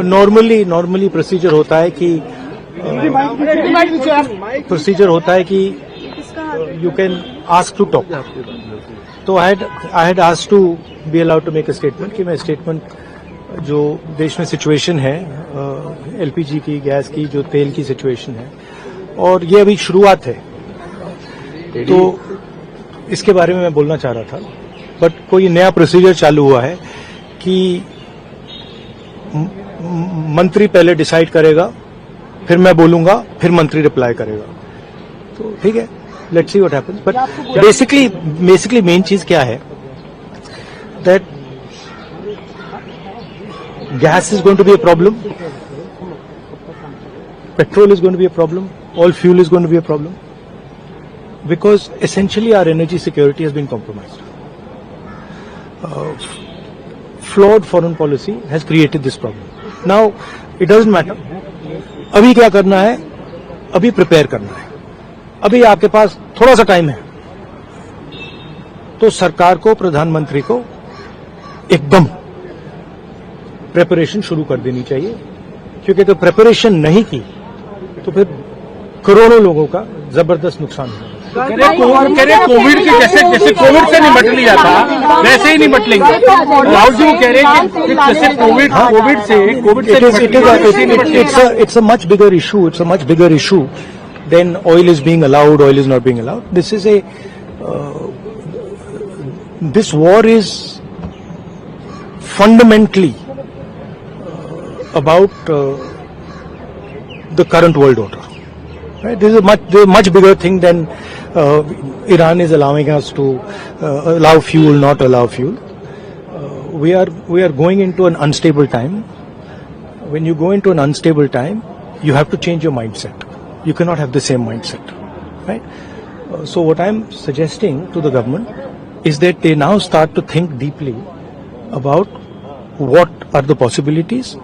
Normally procedure होता है कि you can ask to talk. तो I had asked to be allowed to make a statement कि मैं स्टेटमेंट जो देश में सिचुएशन है एलपीजी की, गैस की, जो तेल की सिचुएशन है, और ये अभी शुरुआत है, तो इसके बारे में मैं बोलना चाह रहा था। बट कोई नया प्रोसीजर चालू हुआ है कि मंत्री पहले डिसाइड करेगा, फिर मैं बोलूंगा, फिर मंत्री रिप्लाई करेगा। तो ठीक है, let's see what happens. But basically main चीज क्या है, that gas is going to be a problem, petrol is going to be a problem, all fuel is going to be a problem, because essentially our energy security has been compromised. Flawed foreign policy has created this problem. Now it doesn't matter अभी क्या करना है, अभी prepare करना है। अभी आपके पास थोड़ा सा टाइम है, तो सरकार को, प्रधानमंत्री को एकदम प्रिपरेशन शुरू कर देनी चाहिए, क्योंकि तो प्रिपरेशन नहीं की तो फिर करोड़ों लोगों का जबरदस्त नुकसान होगा। कोविड के जैसे कोविड से निपट लिया था वैसे ही निपट लेंगे। राहुल जी कह रहे हैं कि जैसे कोविड से it's a much bigger issue, it's a much bigger issue than oil is being allowed, oil is not being allowed. This war is fundamentally about the current world order. Right? This is a much bigger thing than Iran is allowing us to allow fuel, not allow fuel. We are going into an unstable time. When you go into an unstable time, you have to change your mindset. You cannot have the same mindset, right? So what I'm suggesting to the government is that they now start to think deeply about what are the possibilities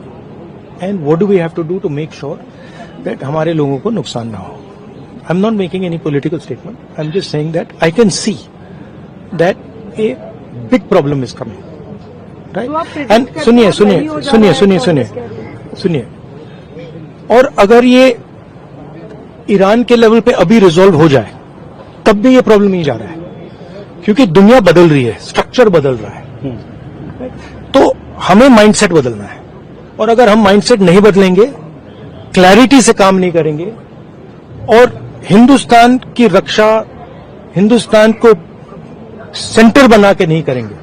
and what do we have to do to make sure that हमारे लोगों को नुकसान ना हो। I'm not making any political statement. I'm just saying that I can see that a big problem is coming, right? And सुनिए, और अगर ये ईरान के लेवल पे अभी रिजॉल्व हो जाए, तब भी ये प्रॉब्लम नहीं जा रहा है, क्योंकि दुनिया बदल रही है, स्ट्रक्चर बदल रहा है। तो हमें माइंडसेट बदलना है, और अगर हम माइंडसेट नहीं बदलेंगे, क्लैरिटी से काम नहीं करेंगे, और हिंदुस्तान की रक्षा, हिंदुस्तान को सेंटर बना के नहीं करेंगे,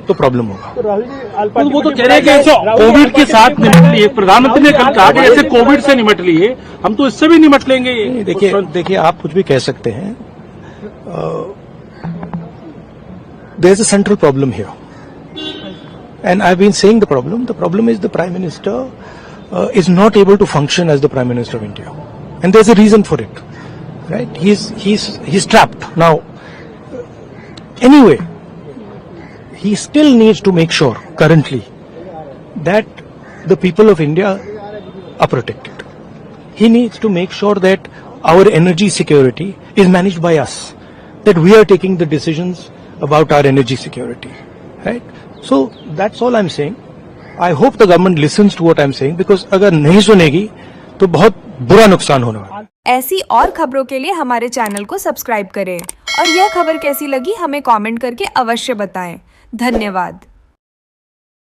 तो प्रॉब्लम होगा। तो राहुल जी, वो तो कह रहे हैं कि कोविड के साथ निपट लिए, प्रधानमंत्री ने कल कहा कि जैसे कोविड से निपट लिए, हम तो इससे भी निपट लेंगे। देखिए आप कुछ भी कह सकते हैं, there is a central problem here. And I've been saying the problem is the Prime Minister is not able to function as the Prime Minister of India. And there's a reason for it, right? He's trapped. Now, anyway, he still needs to make sure currently that the people of India are protected. He needs to make sure that our energy security is managed by us, that we are taking the decisions about our energy security, right? So that's all I'm saying. I hope the government listens to what I'm saying, because अगर नहीं सुनेगी तो बहुत बुरा नुकसान होना है। ऐसी और खबरों के लिए हमारे चैनल को सब्सक्राइब करें और यह खबर कैसी लगी हमें कमेंट करके अवश्य बताएं। धन्यवाद।